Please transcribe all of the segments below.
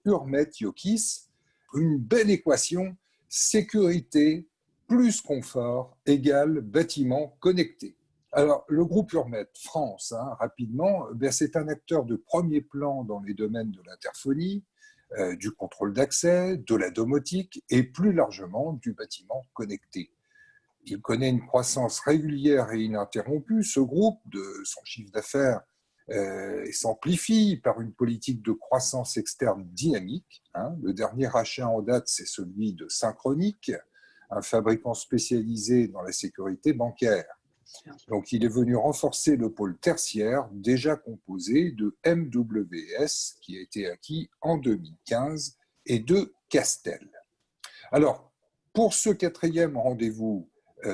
Hurmet-Yokis, une belle équation, sécurité plus confort égale bâtiment connecté. Alors, le groupe Hurmet France, rapidement, c'est un acteur de premier plan dans les domaines de l'interphonie, du contrôle d'accès, de la domotique et plus largement du bâtiment connecté. Il connaît une croissance régulière et ininterrompue. Ce groupe, son chiffre d'affaires s'amplifie par une politique de croissance externe dynamique. Le dernier rachat en date, c'est celui de Synchronic, un fabricant spécialisé dans la sécurité bancaire. Donc, il est venu renforcer le pôle tertiaire, déjà composé de MWS, qui a été acquis en 2015, et de Castel. Alors, pour ce 4e rendez-vous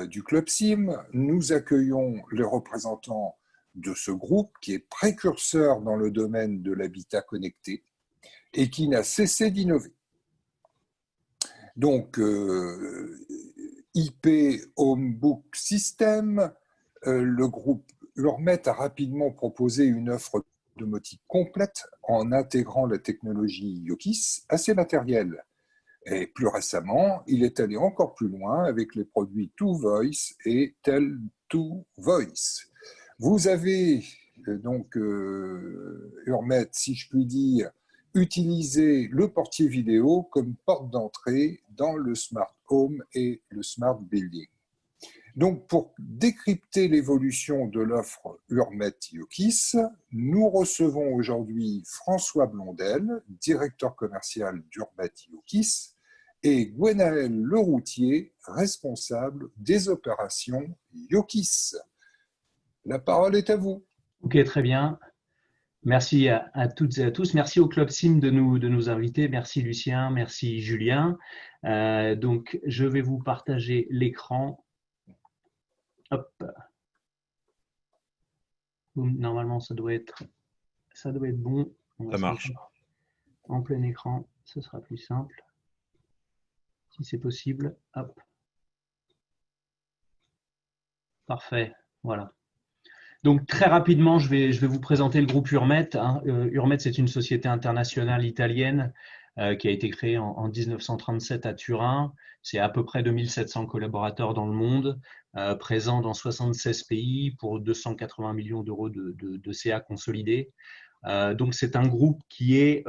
du Club SIM, nous accueillons les représentants de ce groupe qui est précurseur dans le domaine de l'habitat connecté et qui n'a cessé d'innover. Donc, IP Homebook System, le groupe Hurmet a rapidement proposé une offre domotique complète en intégrant la technologie Yokis à ses matériels. Et plus récemment, il est allé encore plus loin avec les produits TwoVoice et Tel2Voice. Vous avez donc Hurmet, si je puis dire, utilisé le portier vidéo comme porte d'entrée dans le smart home et le smart building. Donc, pour décrypter l'évolution de l'offre Hurmet-Yokis, nous recevons aujourd'hui François Blondel, directeur commercial d'Hurmet-Yokis, et Gwenaël Leroutier, responsable des opérations Yokis. La parole est à vous. Ok, très bien. Merci à toutes et à tous. Merci au Club SIM de nous inviter. Merci Lucien, merci Julien. Donc, je vais vous partager l'écran. Hop. Normalement, ça doit être bon. Ça marche. En plein écran, ce sera plus simple. Si c'est possible. Hop. Parfait. Voilà. Donc, très rapidement, je vais vous présenter le groupe Hurmet. Hurmet, c'est une société internationale italienne qui a été créée en 1937 à Turin. C'est à peu près 2700 collaborateurs dans le monde, présents dans 76 pays pour 280 millions d'euros de CA consolidés. Donc, c'est un groupe qui est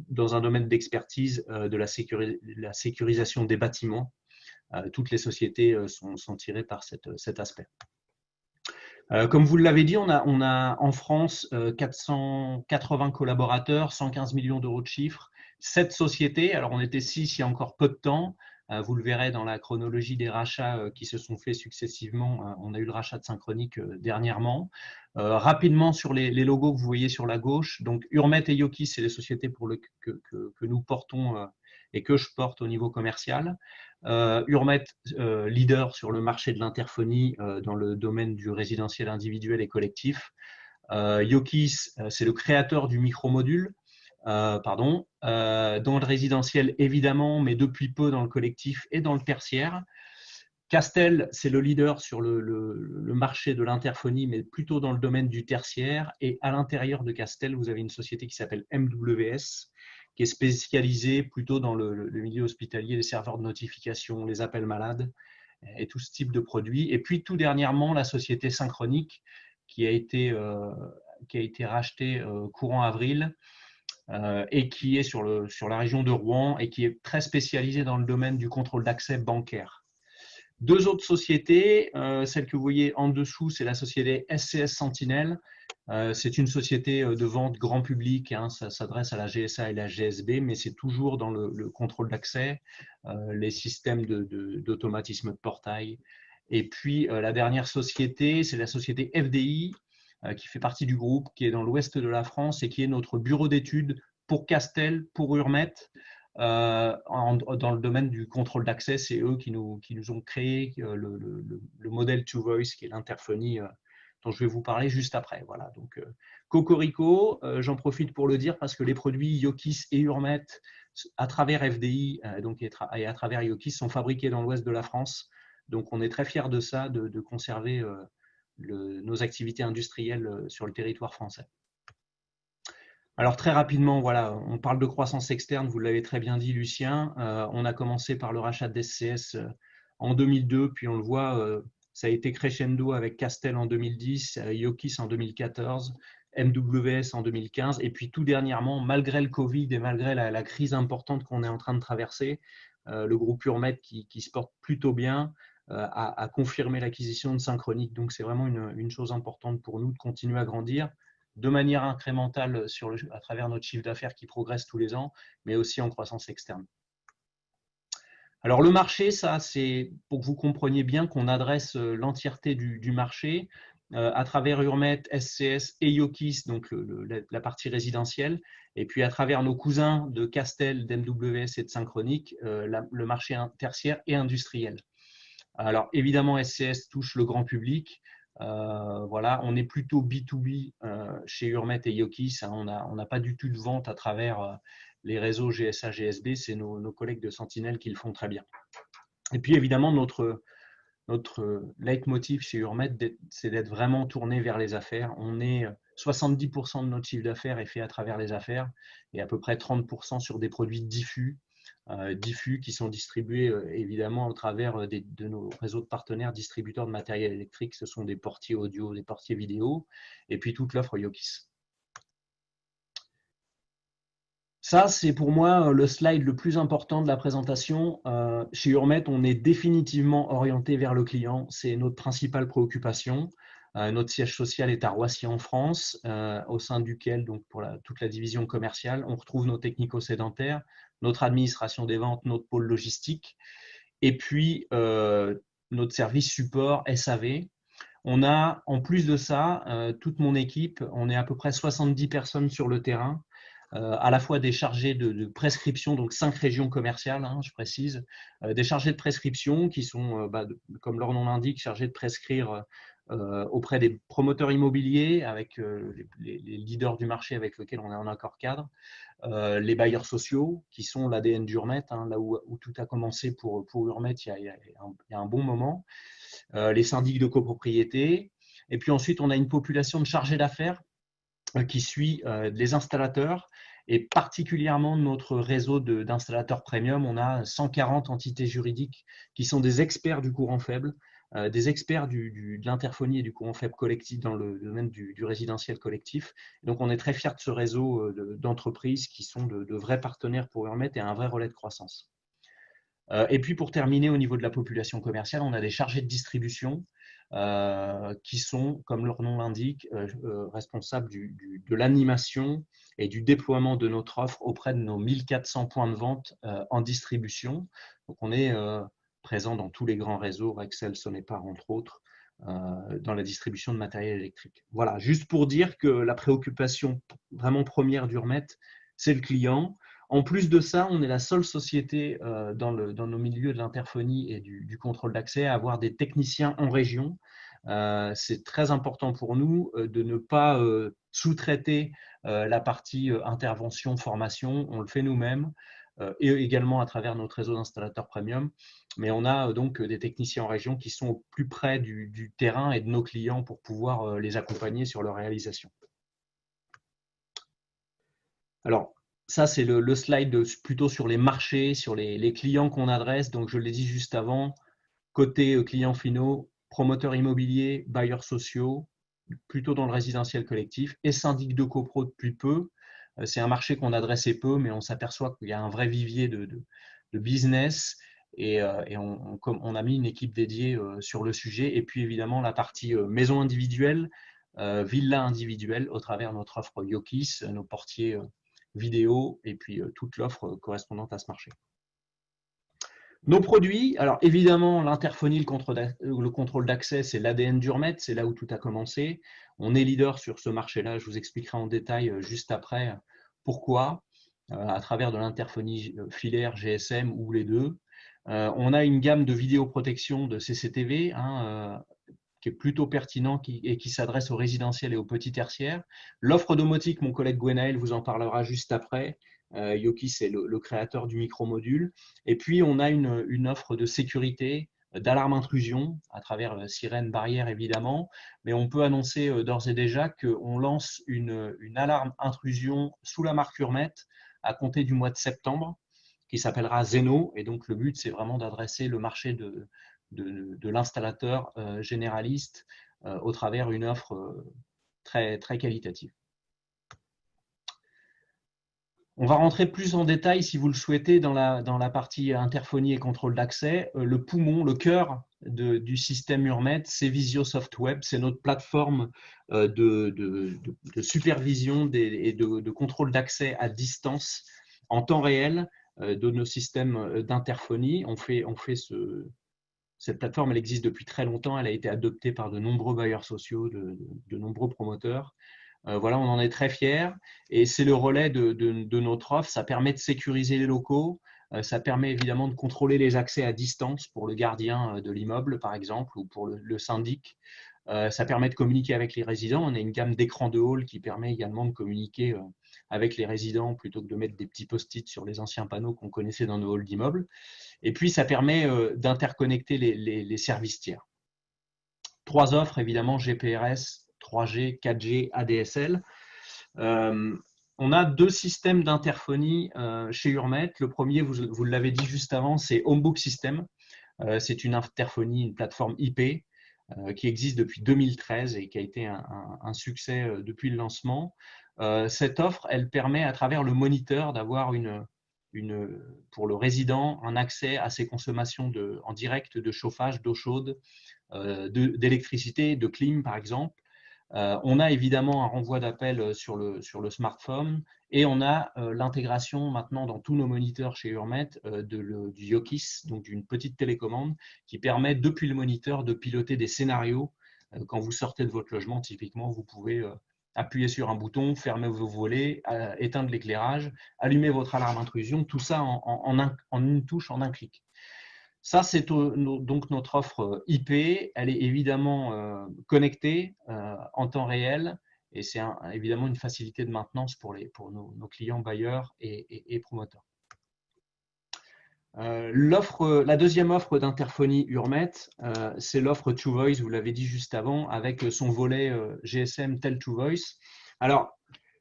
dans un domaine d'expertise de la sécurisation des bâtiments. Toutes les sociétés sont tirées par cet aspect. Comme vous l'avez dit, on a en France 480 collaborateurs, 115 millions d'euros de chiffre, 7 sociétés. Alors, on était 6 il y a encore peu de temps. Vous le verrez dans la chronologie des rachats qui se sont faits successivement. On a eu le rachat de Synchronic dernièrement. Rapidement sur les logos que vous voyez sur la gauche, donc Hurmet et Yokis, c'est les sociétés que nous portons et que je porte au niveau commercial. Hurmet, leader sur le marché de l'interphonie dans le domaine du résidentiel individuel et collectif. Yokis, c'est le créateur du micromodule, dans le résidentiel évidemment, mais depuis peu dans le collectif et dans le tertiaire. Castel, c'est le leader sur le marché de l'interphonie, mais plutôt dans le domaine du tertiaire. Et à l'intérieur de Castel, vous avez une société qui s'appelle MWS, qui est spécialisée plutôt dans le milieu hospitalier, les serveurs de notification, les appels malades et tout ce type de produits. Et puis tout dernièrement, la société Synchronic, qui a été rachetée courant avril et qui est sur la région de Rouen et qui est très spécialisée dans le domaine du contrôle d'accès bancaire. 2 autres sociétés, celle que vous voyez en dessous, c'est la société SCS Sentinel. C'est une société de vente grand public, ça s'adresse à la GSA et la GSB, mais c'est toujours dans le contrôle d'accès, les systèmes d'automatisme de portail. Et puis la dernière société, c'est la société FDI, qui fait partie du groupe, qui est dans l'ouest de la France et qui est notre bureau d'études pour Castel, pour Hurmet. Dans le domaine du contrôle d'accès, c'est eux qui nous ont créé le modèle TwoVoice, qui est l'interphonie dont je vais vous parler juste après. Voilà. Donc, Cocorico, j'en profite pour le dire parce que les produits Yokis et Hurmet, à travers FDI et à travers Yokis, sont fabriqués dans l'ouest de la France. Donc, on est très fiers de ça, de conserver nos activités industrielles sur le territoire français. Alors très rapidement, voilà, on parle de croissance externe, vous l'avez très bien dit Lucien. On a commencé par le rachat d'SCS en 2002, puis on le voit, ça a été crescendo avec Castel en 2010, Yokis en 2014, MWS en 2015, et puis tout dernièrement, malgré le Covid et malgré la crise importante qu'on est en train de traverser, le groupe Urmet qui se porte plutôt bien a confirmé l'acquisition de Synchronic. Donc c'est vraiment une chose importante pour nous de continuer à grandir de manière incrémentale à travers notre chiffre d'affaires qui progresse tous les ans, mais aussi en croissance externe. Alors le marché, ça, c'est pour que vous compreniez bien qu'on adresse l'entièreté du marché à travers Urmet, SCS et Yokis, donc la partie résidentielle, et puis à travers nos cousins de Castel, d'MWS et de Synchronic, le marché tertiaire et industriel. Alors évidemment, SCS touche le grand public. Voilà, on est plutôt B2B chez Urmet et Yokis. Hein, on n'a pas du tout de vente à travers les réseaux GSA, GSB. C'est nos collègues de Sentinelle qui le font très bien. Et puis évidemment, notre leitmotiv chez Urmet, c'est d'être vraiment tourné vers les affaires. On est 70% de notre chiffre d'affaires est fait à travers les affaires et à peu près 30% sur des produits diffus qui sont distribués évidemment au travers de nos réseaux de partenaires distributeurs de matériel électrique. Ce sont des portiers audio, des portiers vidéo, et puis toute l'offre Yokis. Ça, c'est pour moi le slide le plus important de la présentation. Chez Urmet, on est définitivement orienté vers le client. C'est notre principale préoccupation. Notre siège social est à Roissy en France, au sein duquel, donc pour toute la division commerciale, on retrouve nos technico-sédentaires, notre administration des ventes, notre pôle logistique, et puis notre service support SAV. On a, en plus de ça, toute mon équipe, on est à peu près 70 personnes sur le terrain, à la fois des chargés de prescription, donc 5 régions commerciales, hein, je précise, des chargés de prescription qui sont, comme leur nom l'indique, chargés de prescrire auprès des promoteurs immobiliers, avec les leaders du marché avec lesquels on est en accord cadre, les bailleurs sociaux qui sont l'ADN d'Urmet, hein, là où tout a commencé pour Urmet il y a un bon moment, les syndics de copropriété, et puis ensuite on a une population de chargés d'affaires qui suit les installateurs et particulièrement notre réseau d'installateurs premium. On a 140 entités juridiques qui sont des experts du courant faible, des experts de l'interphonie et du courant faible collectif dans le domaine du résidentiel collectif. Donc, on est très fiers de ce réseau d'entreprises qui sont de vrais partenaires pour Urmet et un vrai relais de croissance. Et puis, pour terminer, au niveau de la population commerciale, on a des chargés de distribution qui sont, comme leur nom l'indique, responsables de l'animation et du déploiement de notre offre auprès de nos 1400 points de vente en distribution. Donc, on est présent dans tous les grands réseaux, Rexel, Sonepar, entre autres, dans la distribution de matériel électrique. Voilà, juste pour dire que la préoccupation vraiment première d'Urmet, c'est le client. En plus de ça, on est la seule société dans nos milieux de l'interphonie et du contrôle d'accès à avoir des techniciens en région. C'est très important pour nous de ne pas sous-traiter la partie intervention, formation. On le fait nous-mêmes et également à travers notre réseau d'installateurs premium. Mais on a donc des techniciens en région qui sont au plus près du terrain et de nos clients pour pouvoir les accompagner sur leur réalisation. Alors, ça, c'est le slide plutôt sur les marchés, sur les clients qu'on adresse. Donc, je l'ai dit juste avant, côté clients finaux, promoteurs immobiliers, bailleurs sociaux, plutôt dans le résidentiel collectif, et syndic de copro depuis peu. C'est un marché qu'on adressait peu, mais on s'aperçoit qu'il y a un vrai vivier de business et on a mis une équipe dédiée sur le sujet. Et puis, évidemment, la partie maison individuelle, villa individuelle, au travers de notre offre Yokis, nos portiers vidéo et puis toute l'offre correspondante à ce marché. Nos produits, alors évidemment l'interphonie, le contrôle d'accès, c'est l'ADN d'Urmet, c'est là où tout a commencé. On est leader sur ce marché-là, je vous expliquerai en détail juste après pourquoi, à travers de l'interphonie filaire, GSM ou les deux. On a une gamme de vidéoprotection de CCTV, hein, qui est plutôt pertinent et qui s'adresse aux résidentiels et aux petits tertiaires. L'offre domotique, mon collègue Gwenaël vous en parlera juste après. Yokis, c'est le créateur du micro-module. Et puis, on a une offre de sécurité d'alarme intrusion à travers sirène, barrière évidemment, mais on peut annoncer d'ores et déjà qu'on lance une alarme intrusion sous la marque Hurmet à compter du mois de septembre, qui s'appellera Zeno. Et donc le but, c'est vraiment d'adresser le marché de l'installateur généraliste au travers une offre très, très qualitative. On va rentrer plus en détail, si vous le souhaitez, dans la partie interphonie et contrôle d'accès. Le poumon, le cœur du système Hurmet, c'est Visiosoft Web. C'est notre plateforme de supervision et de contrôle d'accès à distance en temps réel de nos systèmes d'interphonie. Cette plateforme, elle existe depuis très longtemps. Elle a été adoptée par de nombreux bailleurs sociaux, de nombreux promoteurs. Voilà, on en est très fiers et c'est le relais de notre offre. Ça permet de sécuriser les locaux, ça permet évidemment de contrôler les accès à distance pour le gardien de l'immeuble, par exemple, ou pour le syndic. Ça permet de communiquer avec les résidents. On a une gamme d'écrans de hall qui permet également de communiquer avec les résidents plutôt que de mettre des petits post-it sur les anciens panneaux qu'on connaissait dans nos halls d'immeubles. Et puis, ça permet d'interconnecter les services tiers. 3 offres, évidemment, GPRS, 3G, 4G, ADSL. On a 2 systèmes d'interphonie chez Hurmet. Le premier, vous l'avez dit juste avant, c'est Homebook System. C'est une interphonie, une plateforme IP qui existe depuis 2013 et qui a été un succès depuis le lancement. Cette offre, elle permet à travers le moniteur d'avoir pour le résident un accès à ses consommations en direct de chauffage, d'eau chaude, d'électricité, de clim par exemple. On a évidemment un renvoi d'appel sur le smartphone et on a l'intégration maintenant dans tous nos moniteurs chez Hurmet du Yokis, donc d'une petite télécommande qui permet depuis le moniteur de piloter des scénarios. Quand vous sortez de votre logement, typiquement, vous pouvez appuyer sur un bouton, fermer vos volets, éteindre l'éclairage, allumer votre alarme intrusion, tout ça en une touche, en un clic. Ça, c'est donc notre offre IP. Elle est évidemment connectée en temps réel et c'est évidemment une facilité de maintenance pour nos clients bailleurs et promoteurs. La deuxième offre d'interphonie Hurmet, c'est l'offre TrueVoice, vous l'avez dit juste avant, avec son volet GSM Tell2Voice. Alors,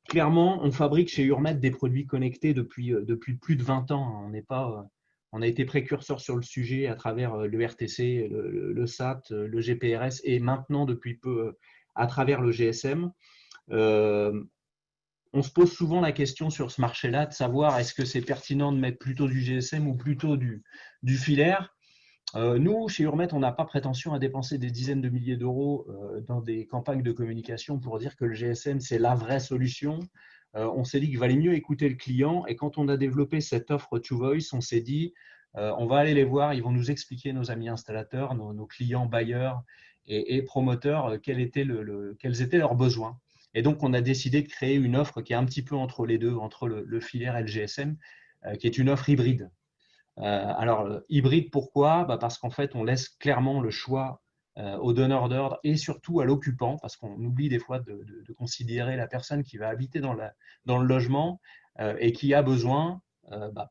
clairement, on fabrique chez Hurmet des produits connectés depuis plus de 20 ans. On a été précurseur sur le sujet à travers le RTC, le SAT, le GPRS et maintenant depuis peu à travers le GSM. On se pose souvent la question sur ce marché-là de savoir est-ce que c'est pertinent de mettre plutôt du GSM ou plutôt du filaire. Nous, chez Hurmet, on n'a pas prétention à dépenser des dizaines de milliers d'euros dans des campagnes de communication pour dire que le GSM, c'est la vraie solution. On s'est dit qu'il valait mieux écouter le client. Et quand on a développé cette offre TrueVoice, on s'est dit, on va aller les voir, ils vont nous expliquer, nos amis installateurs, nos clients bailleurs et promoteurs, quels étaient leurs besoins. Et donc, on a décidé de créer une offre qui est un petit peu entre les deux, entre le filaire et le GSM, qui est une offre hybride. Alors, hybride, pourquoi ? Parce qu'en fait, on laisse clairement le choix au donneur d'ordre et surtout à l'occupant, parce qu'on oublie des fois de considérer la personne qui va habiter dans le logement et qui a besoin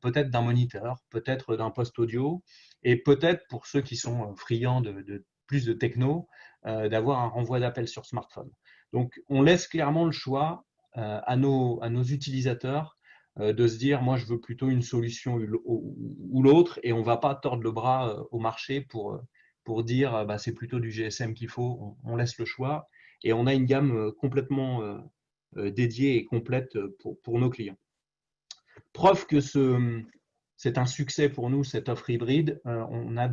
peut-être d'un moniteur, peut-être d'un poste audio, et peut-être pour ceux qui sont friands de plus de techno, d'avoir un renvoi d'appel sur smartphone. Donc, on laisse clairement le choix à nos utilisateurs de se dire, moi, je veux plutôt une solution ou l'autre, et on ne va pas tordre le bras au marché pour dire, c'est plutôt du GSM qu'il faut. On laisse le choix, et on a une gamme complètement dédiée et complète pour nos clients. Preuve que c'est un succès pour nous, cette offre hybride. On a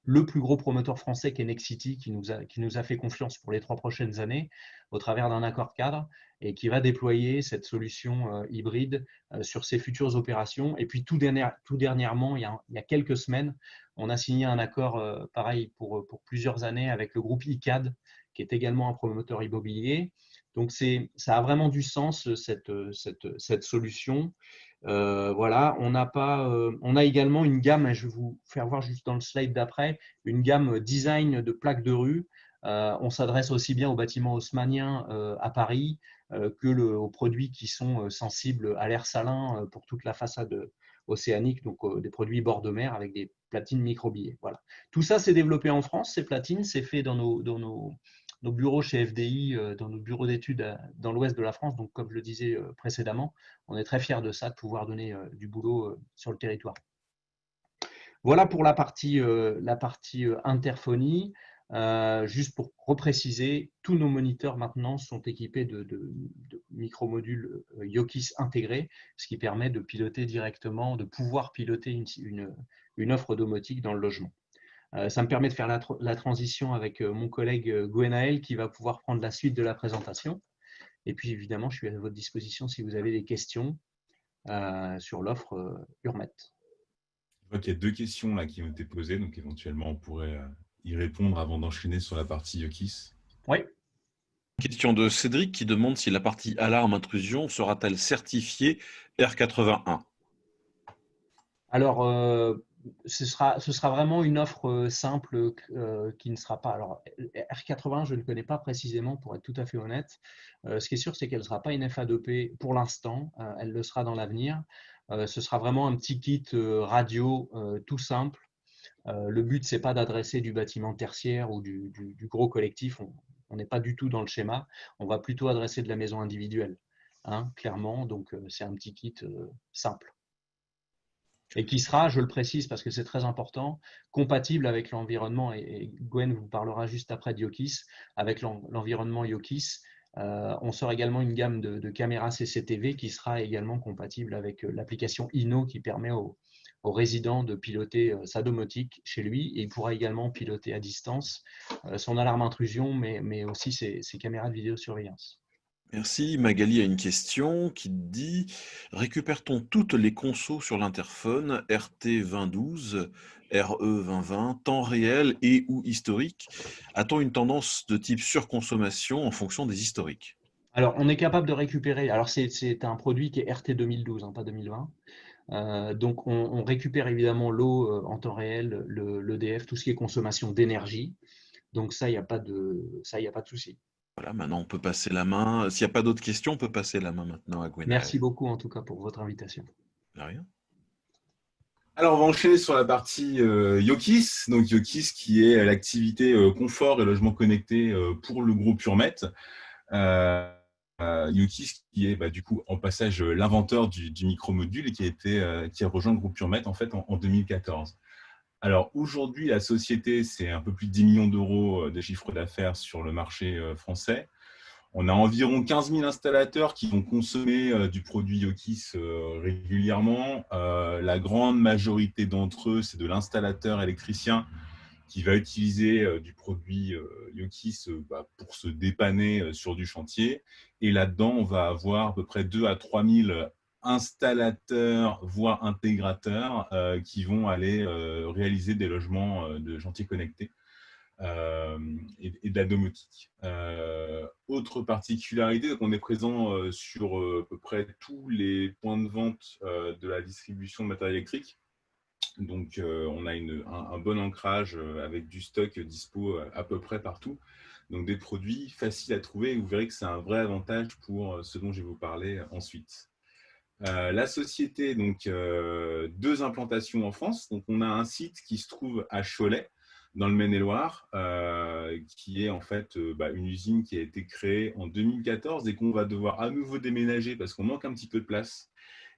le plus gros promoteur français qui est Nexity, qui nous a fait confiance pour les 3 prochaines années au travers d'un accord cadre et qui va déployer cette solution hybride sur ses futures opérations. Et puis tout dernièrement, il y a quelques semaines, on a signé un accord pareil pour plusieurs années avec le groupe ICAD, qui est également un promoteur immobilier. Donc ça a vraiment du sens, cette solution. Voilà, on a également une gamme, je vais vous faire voir juste dans le slide d'après, une gamme design de plaques de rue. On s'adresse aussi bien aux bâtiments haussmanniens à Paris que aux produits qui sont sensibles à l'air salin pour toute la façade océaniques, donc des produits bord de mer avec des platines microbillets. Voilà. Tout ça, c'est développé en France, ces platines, c'est fait dans nos bureaux chez FDI, dans nos bureaux d'études dans l'ouest de la France. Donc, comme je le disais précédemment, on est très fiers de ça, de pouvoir donner du boulot sur le territoire. Voilà pour la partie interphonie. Juste pour repréciser, tous nos moniteurs maintenant sont équipés de micromodules Yokis intégrés, ce qui permet de piloter directement, de pouvoir piloter une offre domotique dans le logement. Ça me permet de faire la transition avec mon collègue Gwenaël qui va pouvoir prendre la suite de la présentation. Et puis évidemment, je suis à votre disposition si vous avez des questions sur l'offre Urmet. Je vois qu'il y a 2 questions là, qui ont été posées, donc éventuellement on pourrait y répondre avant d'enchaîner sur la partie Yokis. Oui. Question de Cédric qui demande si la partie alarme intrusion sera-t-elle certifiée R81. Alors, ce sera vraiment une offre simple qui ne sera pas. Alors, R80, je ne connais pas précisément pour être tout à fait honnête. Ce qui est sûr, c'est qu'elle ne sera pas une FA2P pour l'instant. Elle le sera dans l'avenir. Ce sera vraiment un petit kit radio tout simple. Le but, ce n'est pas d'adresser du bâtiment tertiaire ou du gros collectif. On n'est pas du tout dans le schéma. On va plutôt adresser de la maison individuelle, hein, clairement. Donc, c'est un petit kit simple. Et qui sera, je le précise parce que c'est très important, compatible avec l'environnement, et Gwen vous parlera juste après de Yokis, avec l'environnement Yokis. On sort également une gamme de caméras CCTV qui sera également compatible avec l'application Inno qui permet au résident de piloter sa domotique chez lui, et il pourra également piloter à distance son alarme intrusion, mais aussi ses caméras de vidéosurveillance. Merci. Magali a une question qui dit « Récupère-t-on toutes les consos sur l'interphone RT2012, RE2020, temps réel et ou historique? A-t-on une tendance de type surconsommation en fonction des historiques ?» Alors, on est capable de récupérer. Alors, c'est un produit qui est RT 2012, hein, pas 2020. Donc, on récupère évidemment l'eau en temps réel, l'EDF, tout ce qui est consommation d'énergie. Donc, ça, il n'y a pas de souci. Voilà, maintenant on peut passer la main. S'il n'y a pas d'autres questions, on peut passer la main maintenant à Gwenaël. Merci beaucoup en tout cas pour votre invitation. De rien. Alors, on va enchaîner sur la partie Yokis. Donc, Yokis qui est l'activité confort et logement connecté pour le groupe Urmet. Yokis qui est du coup en passage l'inventeur du micromodule et qui a rejoint le groupe Urmet en fait en 2014. Alors aujourd'hui, la société, c'est un peu plus de 10 millions d'euros de chiffre d'affaires sur le marché français. On a environ 15 000 installateurs qui vont consommer du produit Yokis régulièrement. La grande majorité d'entre eux, c'est de l'installateur électricien qui va utiliser du produit Yokis pour se dépanner sur du chantier. Et là-dedans, on va avoir à peu près 2 à 3 000 installateurs, voire intégrateurs qui vont aller réaliser des logements de chantier connectés et de la domotique. Autre particularité, donc on est présent sur à peu près tous les points de vente de la distribution de matériel électrique. Donc, on a un bon ancrage avec du stock dispo à peu près partout. Donc, des produits faciles à trouver et vous verrez que c'est un vrai avantage pour ce dont je vais vous parler ensuite. La société, donc 2 implantations en France. Donc, on a un site qui se trouve à Cholet, dans le Maine-et-Loire, qui est en fait une usine qui a été créée en 2014 et qu'on va devoir à nouveau déménager parce qu'on manque un petit peu de place.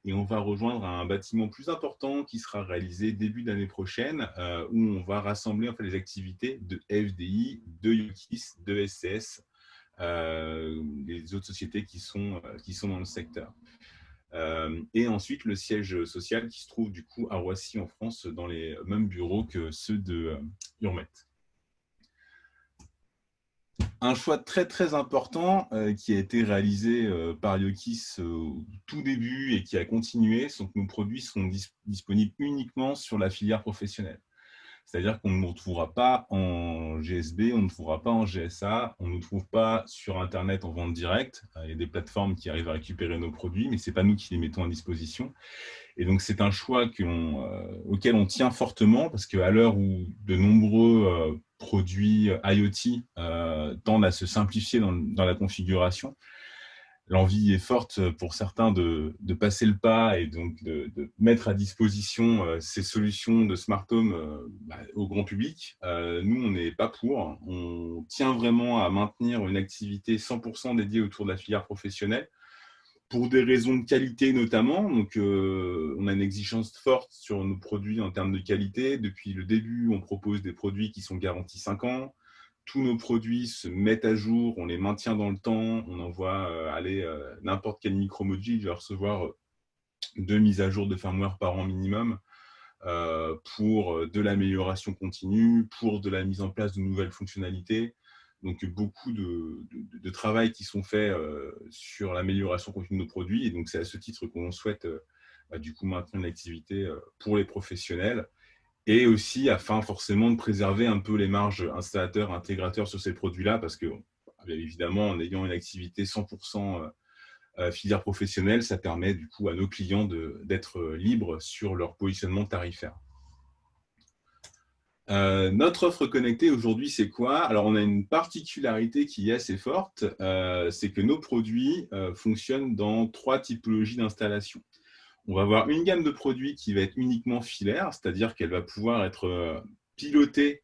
Et on va rejoindre un bâtiment plus important qui sera réalisé début d'année prochaine, où on va rassembler en fait, les activités de FDI, de Yokis, de SCS, les autres sociétés qui sont dans le secteur. Et ensuite, le siège social qui se trouve du coup à Roissy en France, dans les mêmes bureaux que ceux de Urmet. Un choix très très important qui a été réalisé par Yokis au tout début et qui a continué, sont que nos produits sont disponibles uniquement sur la filière professionnelle. C'est-à-dire qu'on ne nous retrouvera pas en GSB, on ne nous trouvera pas en GSA, on ne nous trouve pas sur Internet en vente directe. Il y a des plateformes qui arrivent à récupérer nos produits, mais ce n'est pas nous qui les mettons à disposition. Et donc, c'est un choix auquel on tient fortement parce qu'à l'heure où de nombreux produits IoT tendent à se simplifier dans la configuration, l'envie est forte pour certains de passer le pas et donc de mettre à disposition ces solutions de smart home au grand public. Nous, on n'est pas pour. On tient vraiment à maintenir une activité 100% dédiée autour de la filière professionnelle pour des raisons de qualité notamment. Donc, on a une exigence forte sur nos produits en termes de qualité. Depuis le début, on propose des produits qui sont garantis 5 ans. Tous nos produits se mettent à jour, on les maintient dans le temps, on envoie n'importe quel micro-module, il va recevoir 2 mises à jour de firmware par an minimum pour de l'amélioration continue, pour de la mise en place de nouvelles fonctionnalités. Donc, beaucoup de travail qui sont faits sur l'amélioration continue de nos produits. Et donc, c'est à ce titre qu'on souhaite du coup maintenir l'activité pour les professionnels. Et aussi afin forcément de préserver un peu les marges installateurs, intégrateurs sur ces produits-là, parce que, bien évidemment, en ayant une activité 100% filière professionnelle, ça permet du coup à nos clients d'être libres sur leur positionnement tarifaire. Notre offre connectée aujourd'hui, c'est quoi? Alors, on a une particularité qui est assez forte, c'est que nos produits fonctionnent dans 3 typologies d'installation. On va avoir une gamme de produits qui va être uniquement filaire, c'est-à-dire qu'elle va pouvoir être pilotée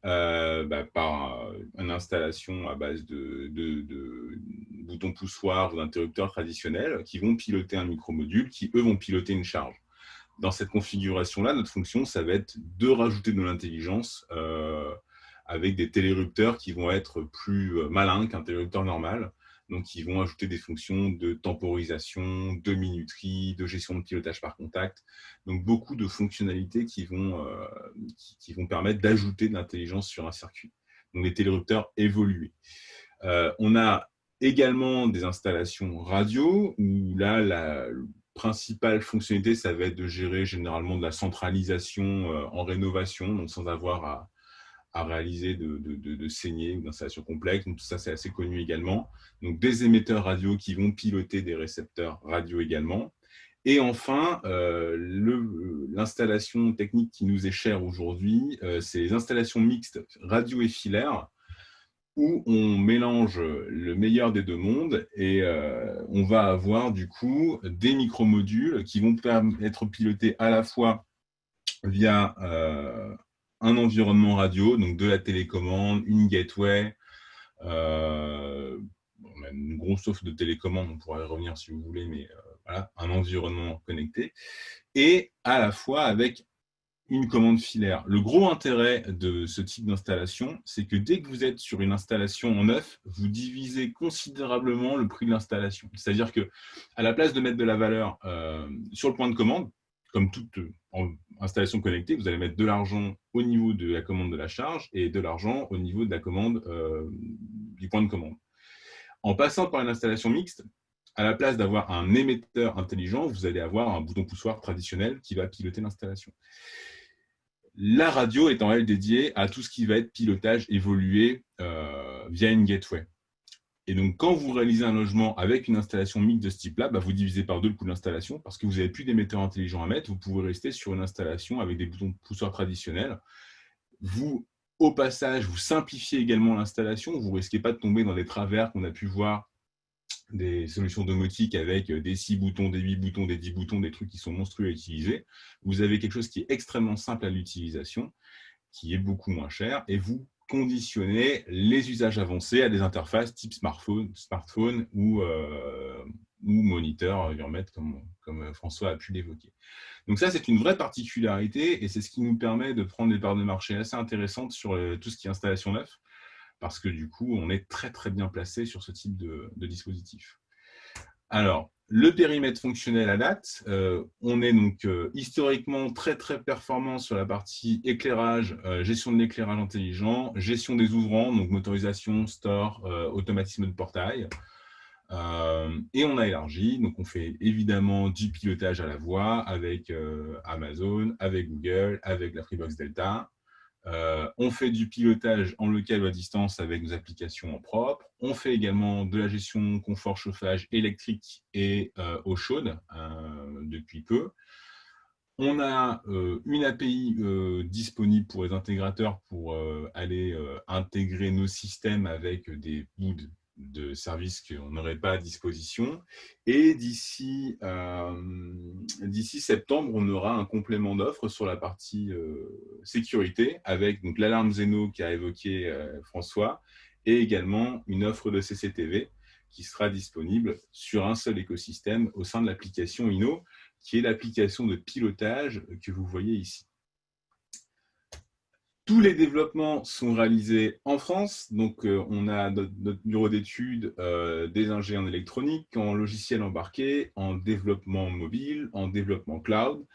par une installation à base de boutons poussoirs ou d'interrupteurs traditionnels qui vont piloter un micromodule, qui eux vont piloter une charge. Dans cette configuration-là, notre fonction, ça va être de rajouter de l'intelligence avec des télérupteurs qui vont être plus malins qu'un télérupteur normal. Donc, ils vont ajouter des fonctions de temporisation, de minuterie, de gestion de pilotage par contact. Donc, beaucoup de fonctionnalités qui vont permettre d'ajouter de l'intelligence sur un circuit. Donc, les télérupteurs évolués. On a également des installations radio où là, la principale fonctionnalité, ça va être de gérer généralement de la centralisation en rénovation, donc sans avoir à réaliser de saignées ou d'installations complexes. Donc, tout ça, c'est assez connu également. Donc, des émetteurs radio qui vont piloter des récepteurs radio également. Et enfin, l'installation technique qui nous est chère aujourd'hui, c'est les installations mixtes radio et filaire, où on mélange le meilleur des deux mondes et on va avoir du coup des micromodules qui vont être pilotés à la fois via un environnement radio, donc de la télécommande, une gateway, on a une grosse offre de télécommande, on pourra y revenir si vous voulez, mais voilà, un environnement connecté, et à la fois avec une commande filaire. Le gros intérêt de ce type d'installation, c'est que dès que vous êtes sur une installation en neuf, vous divisez considérablement le prix de l'installation. C'est-à-dire qu'à la place de mettre de la valeur sur le point de commande, comme toute installation connectée, vous allez mettre de l'argent au niveau de la commande de la charge et de l'argent au niveau de la commande du point de commande. En passant par une installation mixte, à la place d'avoir un émetteur intelligent, vous allez avoir un bouton poussoir traditionnel qui va piloter l'installation. La radio étant, elle, dédiée à tout ce qui va être pilotage évolué via une gateway. Et donc, quand vous réalisez un logement avec une installation mixte de ce type-là, vous divisez par 2 le coût de l'installation parce que vous n'avez plus d'émetteurs intelligents à mettre. Vous pouvez rester sur une installation avec des boutons poussoirs traditionnels. Vous, au passage, vous simplifiez également l'installation. Vous ne risquez pas de tomber dans des travers qu'on a pu voir, des solutions domotiques avec des 6 boutons, des 8 boutons, des 10 boutons, des trucs qui sont monstrueux à utiliser. Vous avez quelque chose qui est extrêmement simple à l'utilisation, qui est beaucoup moins cher, et vous conditionnez les usages avancés à des interfaces type smartphone ou moniteur Urmet, comme François a pu l'évoquer. Donc ça, c'est une vraie particularité, et c'est ce qui nous permet de prendre des parts de marché assez intéressantes sur tout ce qui est installation neuve, parce que du coup, on est très très bien placé sur ce type de dispositif. Alors, le périmètre fonctionnel à date, on est donc historiquement très très performant sur la partie éclairage, gestion de l'éclairage intelligent, gestion des ouvrants, donc motorisation, store, automatisme de portail. Et on a élargi, donc on fait évidemment du pilotage à la voix avec Amazon, avec Google, avec la Freebox Delta. On fait du pilotage en local ou à distance avec nos applications en propre. On fait également de la gestion confort chauffage électrique et eau chaude depuis peu. On a une API disponible pour les intégrateurs pour aller intégrer nos systèmes avec des bouts services qu'on n'aurait pas à disposition. Et d'ici septembre, on aura un complément d'offres sur la partie sécurité avec donc l'alarme Zeno qu'a évoqué François et également une offre de CCTV qui sera disponible sur un seul écosystème au sein de l'application Inno, qui est l'application de pilotage que vous voyez ici. Tous les développements sont réalisés en France, donc on a notre bureau d'études des ingénieurs en électronique, en logiciel embarqué, en développement mobile, en développement cloud.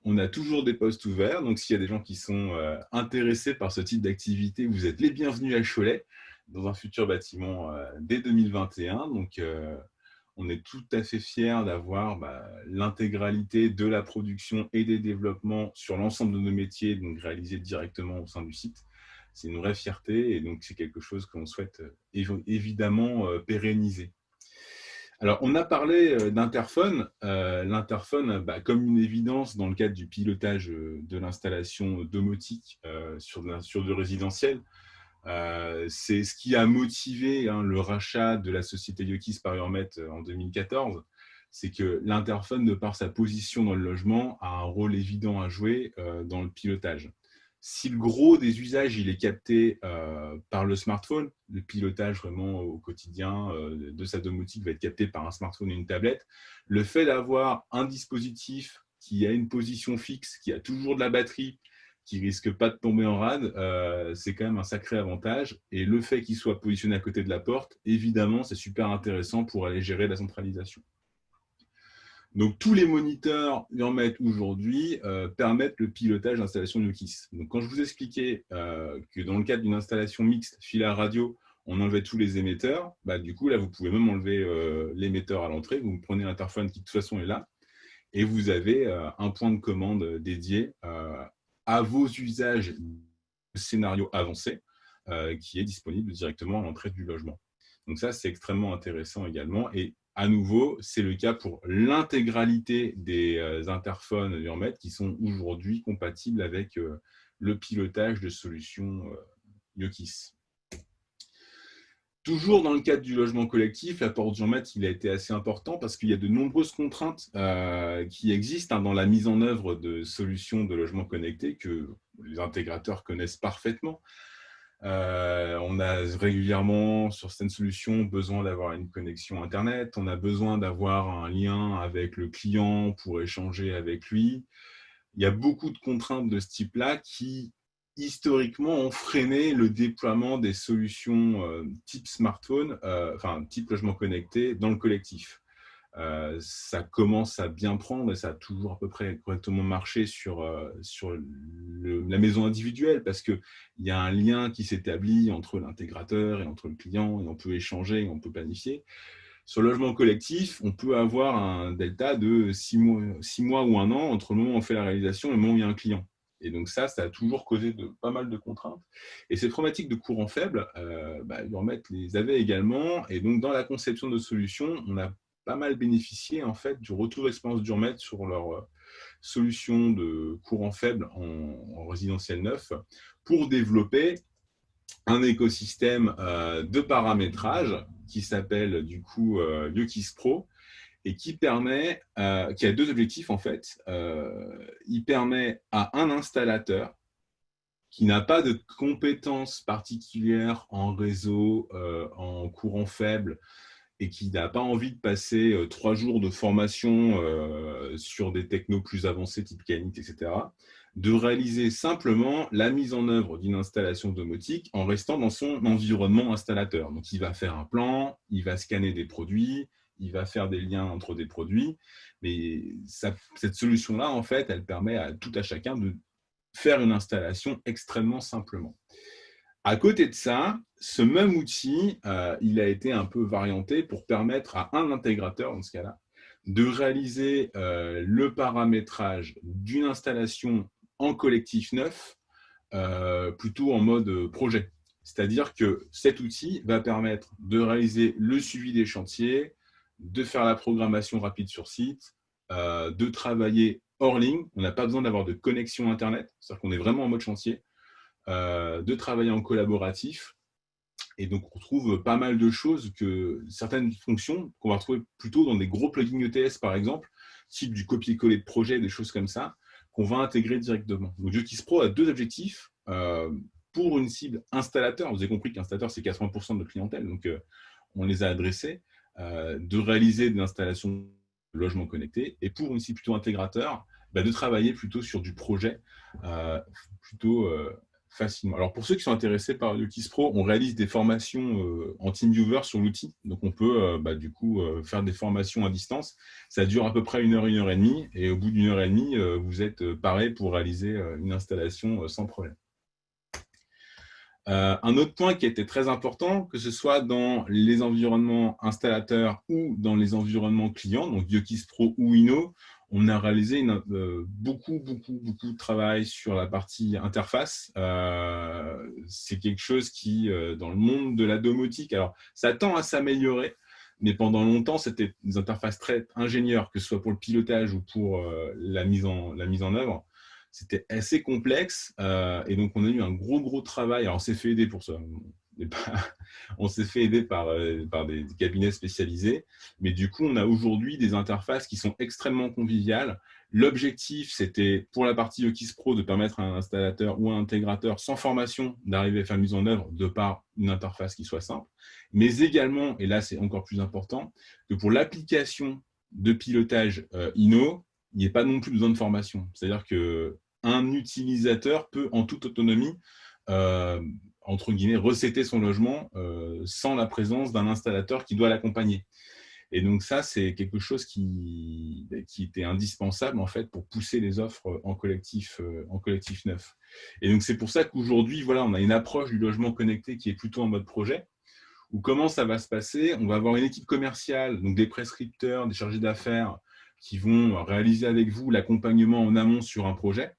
On a toujours des postes ouverts, donc s'il y a des gens qui sont intéressés par ce type d'activité, vous êtes les bienvenus à Cholet, dans un futur bâtiment dès 2021. Donc on est tout à fait fiers d'avoir l'intégralité de la production et des développements sur l'ensemble de nos métiers, donc réalisés directement au sein du site. C'est une vraie fierté et donc c'est quelque chose qu'on souhaite évidemment pérenniser. Alors, on a parlé d'interphone. L'interphone, comme une évidence dans le cadre du pilotage de l'installation domotique sur du résidentiel, c'est ce qui a motivé le rachat de la société Yokis par Urmet en 2014. C'est que l'interphone, de par sa position dans le logement, a un rôle évident à jouer dans le pilotage. Si le gros des usages il est capté par le smartphone, le pilotage vraiment au quotidien de sa domotique va être capté par un smartphone et une tablette, le fait d'avoir un dispositif qui a une position fixe, qui a toujours de la batterie, qui risque pas de tomber en rade, c'est quand même un sacré avantage. Et le fait qu'il soit positionné à côté de la porte, évidemment, c'est super intéressant pour aller gérer la centralisation. Donc, tous les moniteurs Urmet aujourd'hui permettent le pilotage d'installation Yokis. Donc, quand je vous expliquais que dans le cadre d'une installation mixte filaire radio, on enlevait tous les émetteurs, du coup, là, vous pouvez même enlever l'émetteur à l'entrée. Vous prenez l'interphone qui, de toute façon, est là. Et vous avez un point de commande dédié à vos usages de scénario avancé qui est disponible directement à l'entrée du logement. Donc ça, c'est extrêmement intéressant également. Et à nouveau, c'est le cas pour l'intégralité des interphones Urmet qui sont aujourd'hui compatibles avec le pilotage de solutions Yokis. Toujours dans le cadre du logement collectif, l'apport d'Urmet il a été assez important parce qu'il y a de nombreuses contraintes qui existent dans la mise en œuvre de solutions de logement connecté que les intégrateurs connaissent parfaitement. On a régulièrement, sur certaines solutions, besoin d'avoir une connexion Internet. On a besoin d'avoir un lien avec le client pour échanger avec lui. Il y a beaucoup de contraintes de ce type-là qui, historiquement, ont freiné le déploiement des solutions type smartphone, type logement connecté dans le collectif. Ça commence à bien prendre et ça a toujours à peu près correctement marché sur la maison individuelle parce qu'il y a un lien qui s'établit entre l'intégrateur et entre le client et on peut échanger et on peut planifier. Sur le logement collectif, on peut avoir un delta de 6 mois ou 1 an entre le moment où on fait la réalisation et le moment où il y a un client. Et donc ça a toujours causé pas mal de contraintes. Et ces problématiques de courant faible, Urmet les avait également. Et donc dans la conception de solutions, on a pas mal bénéficié en fait du retour d'expérience d'Urmet sur leur solution de courant faible en résidentiel neuf pour développer un écosystème de paramétrage qui s'appelle du coup Yokis Pro et qui a 2 objectifs en fait. Il permet à un installateur qui n'a pas de compétences particulières en réseau, en courant faible, et qui n'a pas envie de passer 3 jours de formation sur des technos plus avancés type Canit, etc., de réaliser simplement la mise en œuvre d'une installation domotique en restant dans son environnement installateur. Donc, il va faire un plan, il va scanner des produits, il va faire des liens entre des produits, mais cette solution-là, en fait, elle permet à tout à chacun de faire une installation extrêmement simplement. À côté de ça, ce même outil, il a été un peu varianté pour permettre à un intégrateur, dans ce cas-là, de réaliser le paramétrage d'une installation en collectif neuf, plutôt en mode projet. C'est-à-dire que cet outil va permettre de réaliser le suivi des chantiers, de faire la programmation rapide sur site, de travailler hors ligne. On n'a pas besoin d'avoir de connexion Internet, c'est-à-dire qu'on est vraiment en mode chantier. De travailler en collaboratif Et donc, on retrouve pas mal de choses, certaines fonctions qu'on va retrouver plutôt dans des gros plugins ETS, par exemple, type du copier-coller de projet, des choses comme ça, qu'on va intégrer directement. Donc, Yokis Pro a 2 objectifs. Pour une cible installateur, vous avez compris qu'installateur, c'est 80% de notre clientèle, donc on les a adressés, de réaliser de l'installation de logements connectés. Et pour une cible plutôt intégrateur, de travailler plutôt sur du projet, plutôt facilement. Alors, pour ceux qui sont intéressés par Yokis Pro, on réalise des formations en TeamViewer sur l'outil. Donc, on peut du coup faire des formations à distance. Ça dure à peu près 1 heure, 1 heure et demie. Et au bout d'1 heure et demie, vous êtes paré pour réaliser une installation sans problème. Un autre point qui était très important, que ce soit dans les environnements installateurs ou dans les environnements clients, donc Yokis Pro ou Inno, on a réalisé beaucoup de travail sur la partie interface. C'est quelque chose qui, dans le monde de la domotique, alors ça tend à s'améliorer, mais pendant longtemps, c'était des interfaces très ingénieurs, que ce soit pour le pilotage ou pour la mise en œuvre. C'était assez complexe et donc on a eu un gros travail. Alors on s'est fait aider pour ça. On s'est fait aider par des cabinets spécialisés, mais du coup on a aujourd'hui des interfaces qui sont extrêmement conviviales. L'objectif, c'était pour la partie Yokis Pro de permettre à un installateur ou à un intégrateur sans formation d'arriver à faire mise en œuvre de par une interface qui soit simple, mais également, et là c'est encore plus important, que pour l'application de pilotage Inno, il n'y ait pas non plus besoin de formation. C'est-à-dire qu'un utilisateur peut, en toute autonomie, entre guillemets, recéter son logement sans la présence d'un installateur qui doit l'accompagner. Et donc ça, c'est quelque chose qui était indispensable en fait pour pousser les offres en collectif neuf. Et donc c'est pour ça qu'aujourd'hui, voilà, on a une approche du logement connecté qui est plutôt en mode projet. Où comment ça va se passer? On va avoir une équipe commerciale, donc des prescripteurs, des chargés d'affaires qui vont réaliser avec vous l'accompagnement en amont sur un projet.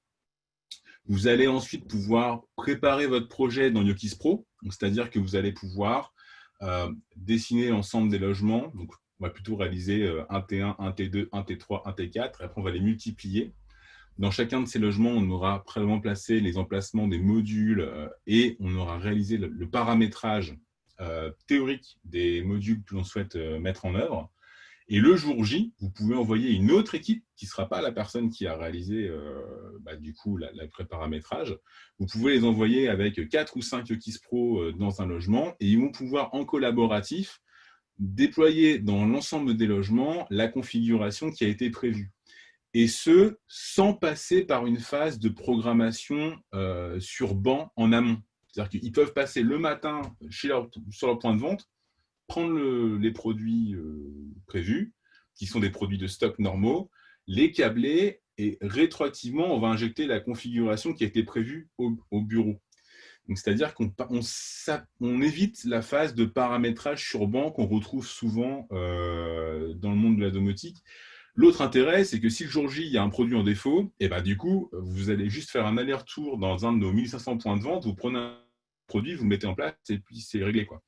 Vous allez ensuite pouvoir préparer votre projet dans Yokis Pro, c'est-à-dire que vous allez pouvoir dessiner l'ensemble des logements. Donc, on va plutôt réaliser un T1, un T2, un T3, un T4. Et après, on va les multiplier. Dans chacun de ces logements, on aura préalablement placé les emplacements des modules et on aura réalisé le paramétrage théorique des modules que l'on souhaite mettre en œuvre. Et le jour J, vous pouvez envoyer une autre équipe qui ne sera pas la personne qui a réalisé du coup le pré-paramétrage. Vous pouvez les envoyer avec 4 ou 5 Yokis Pro dans un logement et ils vont pouvoir en collaboratif déployer dans l'ensemble des logements la configuration qui a été prévue. Et ce, sans passer par une phase de programmation sur banc en amont. C'est-à-dire qu'ils peuvent passer le matin sur leur point de vente, prendre les produits prévus, qui sont des produits de stock normaux, les câbler et rétroactivement, on va injecter la configuration qui a été prévue au bureau. C'est-à-dire qu'on évite la phase de paramétrage sur banc qu'on retrouve souvent dans le monde de la domotique. L'autre intérêt, c'est que si le jour J, il y a un produit en défaut, et du coup, vous allez juste faire un aller-retour dans un de nos 1500 points de vente, vous prenez un produit, vous le mettez en place et puis c'est réglé, quoi.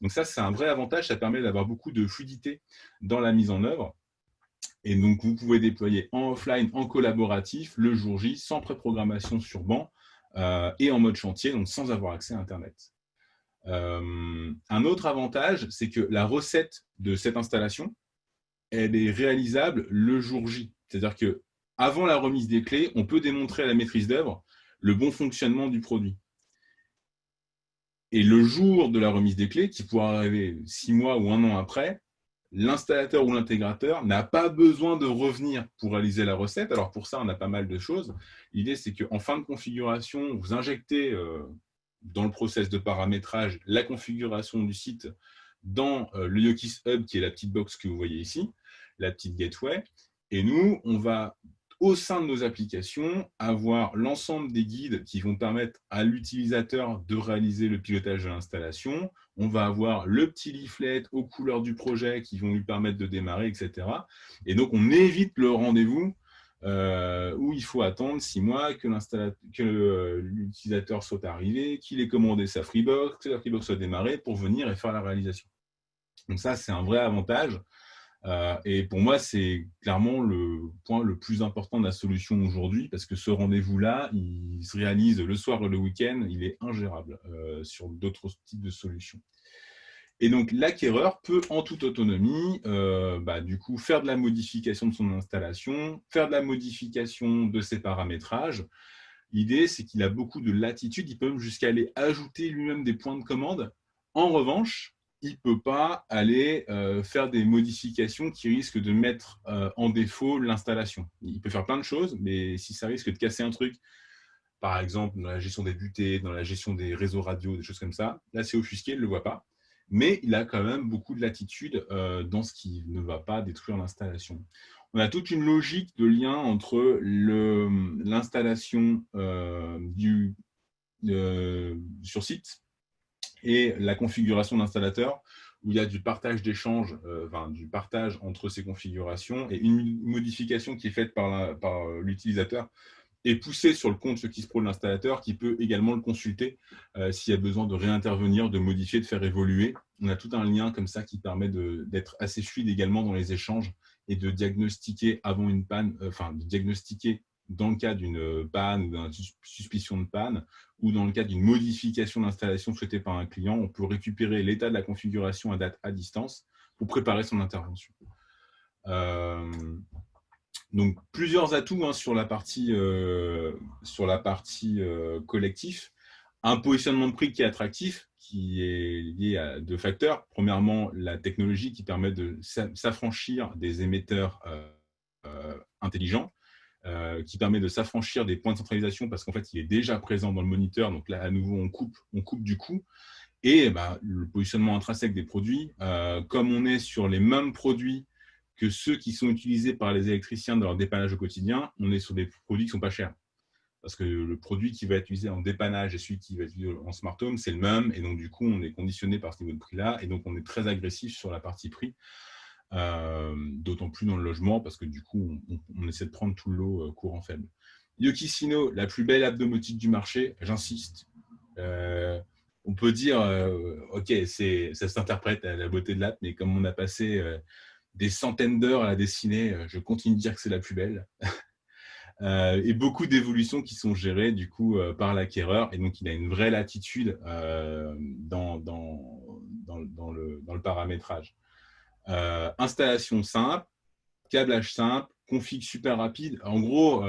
Donc ça, c'est un vrai avantage, ça permet d'avoir beaucoup de fluidité dans la mise en œuvre. Et donc, vous pouvez déployer en offline, en collaboratif, le jour J, sans préprogrammation sur banc et en mode chantier, donc sans avoir accès à Internet. Un autre avantage, c'est que la recette de cette installation, elle est réalisable le jour J. C'est-à-dire qu'avant la remise des clés, on peut démontrer à la maîtrise d'œuvre le bon fonctionnement du produit. Et le jour de la remise des clés, qui pourra arriver 6 mois ou 1 an après, l'installateur ou l'intégrateur n'a pas besoin de revenir pour réaliser la recette. Alors pour ça, on a pas mal de choses. L'idée, c'est qu'en fin de configuration, vous injectez dans le process de paramétrage la configuration du site dans le Yokis Hub, qui est la petite box que vous voyez ici, la petite gateway. Et nous, on va, au sein de nos applications, avoir l'ensemble des guides qui vont permettre à l'utilisateur de réaliser le pilotage de l'installation. On va avoir le petit leaflet aux couleurs du projet qui vont lui permettre de démarrer, etc. Et donc, on évite le rendez-vous où il faut attendre 6 mois que l'utilisateur soit arrivé, qu'il ait commandé sa Freebox, que la Freebox soit démarrée pour venir et faire la réalisation. Donc ça, c'est un vrai avantage. Et pour moi, c'est clairement le point le plus important de la solution aujourd'hui, parce que ce rendez-vous-là, il se réalise le soir et le week-end, il est ingérable sur d'autres types de solutions. Et donc, l'acquéreur peut, en toute autonomie, du coup, faire de la modification de son installation, faire de la modification de ses paramétrages. L'idée, c'est qu'il a beaucoup de latitude, il peut même jusqu'à aller ajouter lui-même des points de commande. En revanche, il ne peut pas aller faire des modifications qui risquent de mettre en défaut l'installation. Il peut faire plein de choses, mais si ça risque de casser un truc, par exemple dans la gestion des butées, dans la gestion des réseaux radio, des choses comme ça, là c'est offusqué, il ne le voit pas. Mais il a quand même beaucoup de latitude dans ce qui ne va pas détruire l'installation. On a toute une logique de lien entre l'installation sur site et la configuration d'installateur, où il y a du partage d'échanges, du partage entre ces configurations, et une modification qui est faite par l'utilisateur est poussée sur le compte Yokis-Pro de l'installateur, qui peut également le consulter s'il y a besoin de réintervenir, de modifier, de faire évoluer. On a tout un lien comme ça qui permet d'être assez fluide également dans les échanges et de diagnostiquer avant une panne, de diagnostiquer dans le cas d'une panne ou d'une suspicion de panne, ou dans le cas d'une modification d'installation souhaitée par un client, on peut récupérer l'état de la configuration à distance pour préparer son intervention. Donc, plusieurs atouts sur la partie collectif. Un positionnement de prix qui est attractif, qui est lié à deux facteurs. Premièrement, la technologie qui permet de s'affranchir des émetteurs intelligents, qui permet de s'affranchir des points de centralisation parce qu'en fait, il est déjà présent dans le moniteur. Donc là, à nouveau, on coupe du coût. Et le positionnement intrinsèque des produits, comme on est sur les mêmes produits que ceux qui sont utilisés par les électriciens dans leur dépannage au quotidien, on est sur des produits qui ne sont pas chers. Parce que le produit qui va être utilisé en dépannage et celui qui va être utilisé en smart home, c'est le même. Et donc, du coup, on est conditionné par ce niveau de prix-là. Et donc, on est très agressif sur la partie prix. D'autant plus dans le logement, parce que du coup, on essaie de prendre tout le lot courant faible. Yokisino, la plus belle app domotique du marché, j'insiste. On peut dire, ok, ça s'interprète à la beauté de l'app, mais comme on a passé des centaines d'heures à la dessiner, je continue de dire que c'est la plus belle. Et beaucoup d'évolutions qui sont gérées du coup par l'acquéreur, et donc il a une vraie latitude dans le paramétrage. Installation simple, câblage simple, config super rapide. En gros,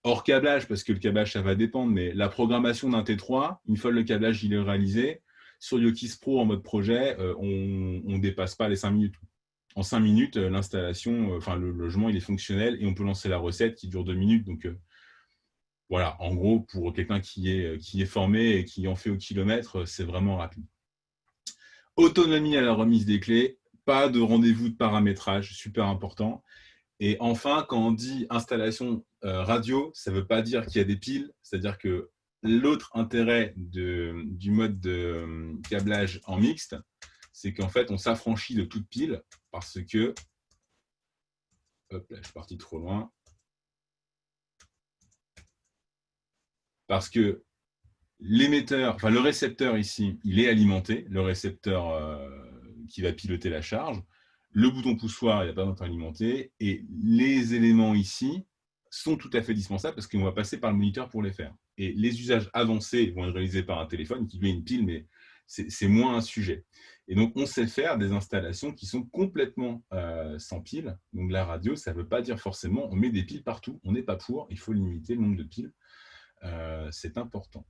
hors câblage, parce que le câblage, ça va dépendre, mais la programmation d'un T3, une fois le câblage il est réalisé, sur Yokis-Pro en mode projet, on ne dépasse pas les 5 minutes. En 5 minutes, l'installation, le logement, il est fonctionnel et on peut lancer la recette qui dure 2 minutes. Donc, voilà, en gros, pour quelqu'un qui est formé et qui en fait au kilomètre, c'est vraiment rapide. Autonomie à la remise des clés, pas de rendez-vous de paramétrage, super important. Et enfin, quand on dit installation radio, ça ne veut pas dire qu'il y a des piles, c'est-à-dire que l'autre intérêt du mode de câblage en mixte, c'est qu'en fait, on s'affranchit de toute pile parce que... Hop, là, je suis parti trop loin. Parce que l'émetteur, le récepteur ici, il est alimenté, le récepteur qui va piloter la charge. Le bouton poussoir, il n'a pas besoin d'être alimenté. Et les éléments ici sont tout à fait dispensables parce qu'on va passer par le moniteur pour les faire. Et les usages avancés vont être réalisés par un téléphone qui lui a une pile, mais c'est moins un sujet. Et donc, on sait faire des installations qui sont complètement sans pile. Donc, la radio, ça ne veut pas dire forcément on met des piles partout. On n'est pas pour, il faut limiter le nombre de piles. C'est important.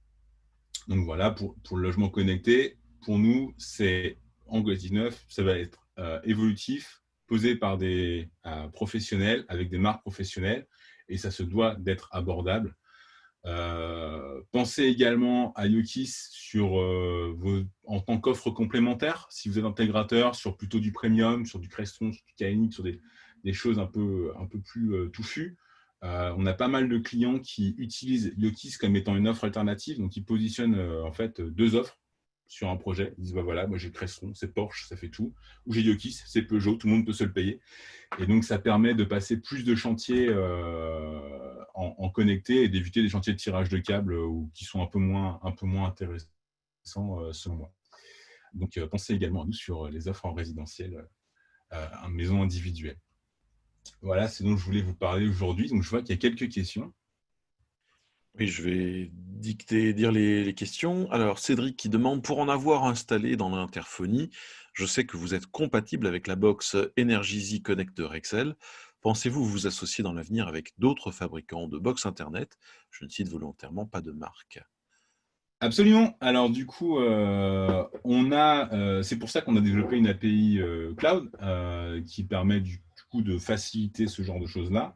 Donc, voilà, pour le logement connecté, pour nous, c'est en Yokis 9, ça va être évolutif, posé par des professionnels, avec des marques professionnelles, et ça se doit d'être abordable. Pensez également à Yokis en tant qu'offre complémentaire, si vous êtes intégrateur, sur plutôt du premium, sur du Crestron, sur du Kainic, sur des choses un peu plus touffues. On a pas mal de clients qui utilisent Yokis comme étant une offre alternative, donc ils positionnent en fait 2 offres sur un projet. Ils disent voilà, moi j'ai Crestron, c'est Porsche, ça fait tout, ou j'ai Yokis, c'est Peugeot, tout le monde peut se le payer. Et donc ça permet de passer plus de chantiers en connecté et d'éviter des chantiers de tirage de câbles qui sont un peu moins intéressants selon moi. Donc pensez également à nous sur les offres en résidentiel maison individuelle. Voilà, c'est dont je voulais vous parler aujourd'hui. Donc, je vois qu'il y a quelques questions. Oui, je vais dire les questions. Alors, Cédric qui demande, pour en avoir installé dans l'interphonie, je sais que vous êtes compatible avec la box Energizy Connector Excel. Pensez-vous vous associer dans l'avenir avec d'autres fabricants de box Internet? Je ne cite volontairement pas de marque. Absolument. Alors du coup, c'est pour ça qu'on a développé une API cloud qui permet du coup de faciliter ce genre de choses-là.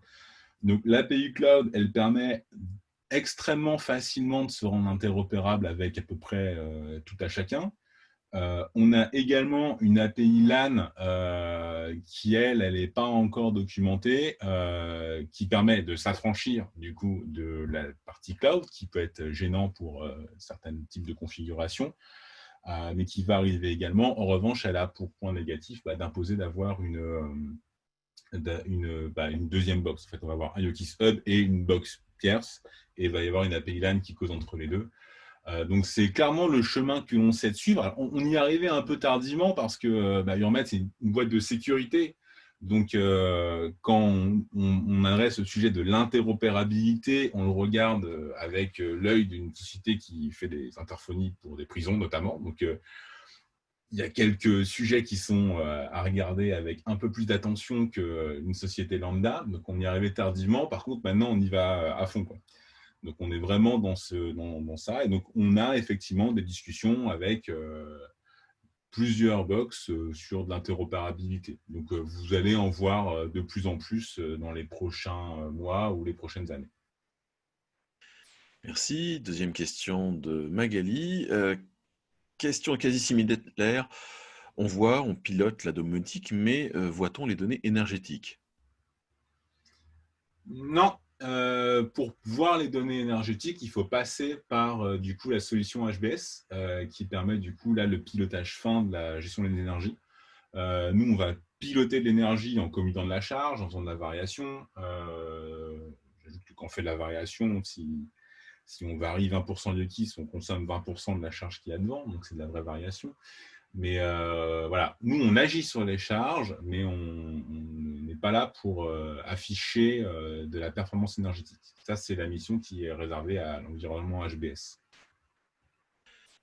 Donc l'API cloud, elle permet extrêmement facilement de se rendre interopérable avec à peu près tout à chacun. On a également une API LAN qui, elle n'est pas encore documentée, qui permet de s'affranchir du coup de la partie cloud, qui peut être gênant pour certains types de configurations, mais qui va arriver également. En revanche, elle a pour point négatif d'imposer d'avoir une deuxième box. En fait, on va avoir un Yokis Hub et une box tierce, et il va y avoir une API LAN qui cause entre les deux. Donc, c'est clairement le chemin que l'on sait de suivre. Alors, on y arrivait un peu tardivement parce que Urmet, c'est une boîte de sécurité. Donc, quand on adresse le sujet de l'interopérabilité, on le regarde avec l'œil d'une société qui fait des interphonies pour des prisons notamment. Donc, il y a quelques sujets qui sont à regarder avec un peu plus d'attention qu'une société lambda. Donc, on y arrivait tardivement. Par contre, maintenant, on y va à fond, quoi. Donc, on est vraiment dans ça. Et donc, on a effectivement des discussions avec plusieurs box sur de l'interopérabilité. Donc, vous allez en voir de plus en plus dans les prochains mois ou les prochaines années. Merci. Deuxième question de Magali. Question quasi similaire. On pilote la domotique, mais voit-on les données énergétiques? Non. Pour voir les données énergétiques, il faut passer par du coup la solution HBS qui permet du coup là le pilotage fin de la gestion de l'énergie. Nous, on va piloter de l'énergie en commutant de la charge, en faisant de la variation. J'ajoute que quand on fait de la variation, si on varie 20% de Yokis, on consomme 20% de la charge qu'il y a devant, donc c'est de la vraie variation. Mais voilà, nous, on agit sur les charges, mais on n'est pas là pour afficher de la performance énergétique. Ça, c'est la mission qui est réservée à l'environnement HBS.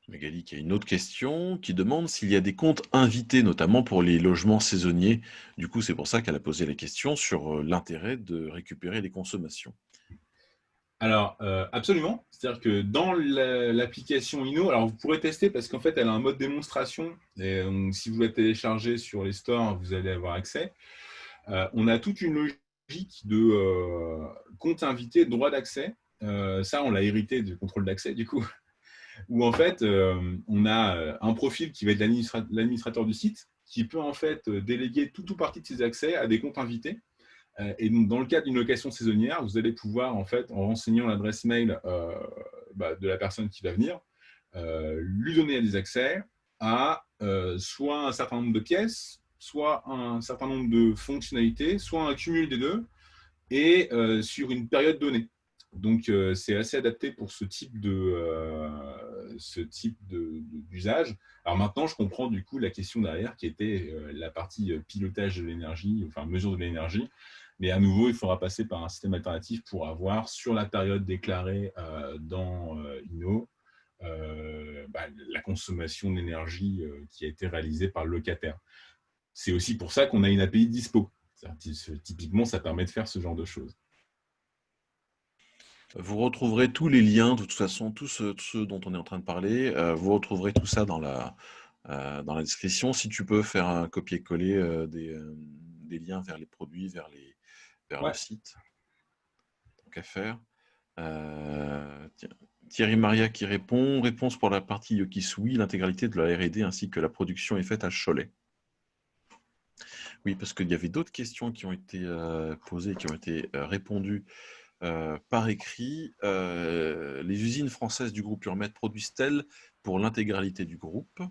Magali qui a une autre question qui demande s'il y a des comptes invités, notamment pour les logements saisonniers. Du coup, c'est pour ça qu'elle a posé la question sur l'intérêt de récupérer les consommations. Alors, absolument. C'est-à-dire que dans l'application Inno, alors vous pourrez tester parce qu'en fait, elle a un mode démonstration. Et si vous la téléchargez sur les stores, vous allez avoir accès. On a toute une logique de compte invité, droit d'accès. Ça, on l'a hérité du contrôle d'accès, du coup, où en fait, on a un profil qui va être l'administrateur du site, qui peut en fait déléguer tout ou partie de ses accès à des comptes invités. Et donc, dans le cadre d'une location saisonnière, vous allez pouvoir, en fait, en renseignant l'adresse mail de la personne qui va venir, lui donner des accès à soit un certain nombre de pièces, soit un certain nombre de fonctionnalités, soit un cumul des deux, et sur une période donnée. Donc, c'est assez adapté pour ce type d'usage. Alors maintenant, je comprends du coup la question derrière qui était la partie pilotage de l'énergie, enfin mesure de l'énergie. Mais à nouveau, il faudra passer par un système alternatif pour avoir sur la période déclarée dans Inno la consommation d'énergie qui a été réalisée par le locataire. C'est aussi pour ça qu'on a une API dispo. Typiquement, ça permet de faire ce genre de choses. Vous retrouverez tous les liens, de toute façon, tous ceux dont on est en train de parler, vous retrouverez tout ça dans la description. Si tu peux faire un copier-coller des liens vers les produits, vers le site, tant qu'à faire. Thierry Maria qui répond. Réponse pour la partie Yokis, oui, l'intégralité de la R&D ainsi que la production est faite à Cholet. Oui, parce qu'il y avait d'autres questions qui ont été posées, qui ont été répondues par écrit. Les usines françaises du groupe Urmet produisent-elles pour l'intégralité du groupe?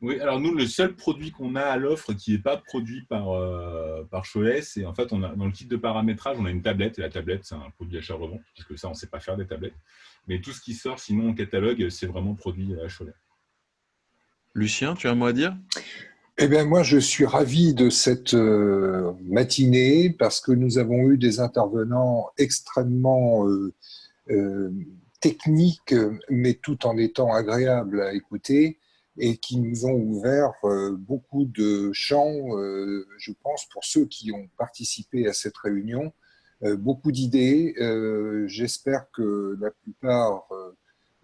Oui, alors nous, le seul produit qu'on a à l'offre qui n'est pas produit par Cholet, c'est en fait, dans le kit de paramétrage, on a une tablette, et la tablette, c'est un produit achat-revente, puisque ça, on ne sait pas faire des tablettes. Mais tout ce qui sort, sinon, en catalogue, c'est vraiment produit à Cholet. Lucien, tu as un mot à dire? Eh bien, moi, je suis ravi de cette matinée parce que nous avons eu des intervenants extrêmement euh, techniques, mais tout en étant agréables à écouter et qui nous ont ouvert beaucoup de champs, je pense, pour ceux qui ont participé à cette réunion, beaucoup d'idées. J'espère que la plupart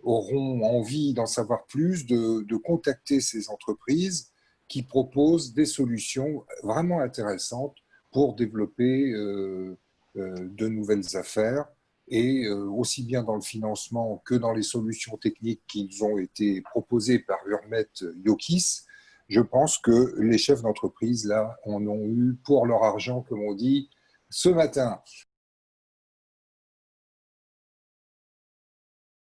auront envie d'en savoir plus, de contacter ces entreprises qui proposent des solutions vraiment intéressantes pour développer de nouvelles affaires et aussi bien dans le financement que dans les solutions techniques qui nous ont été proposées par Hurmet Yokis. Je pense que les chefs d'entreprise, là, en ont eu pour leur argent, comme on dit, ce matin.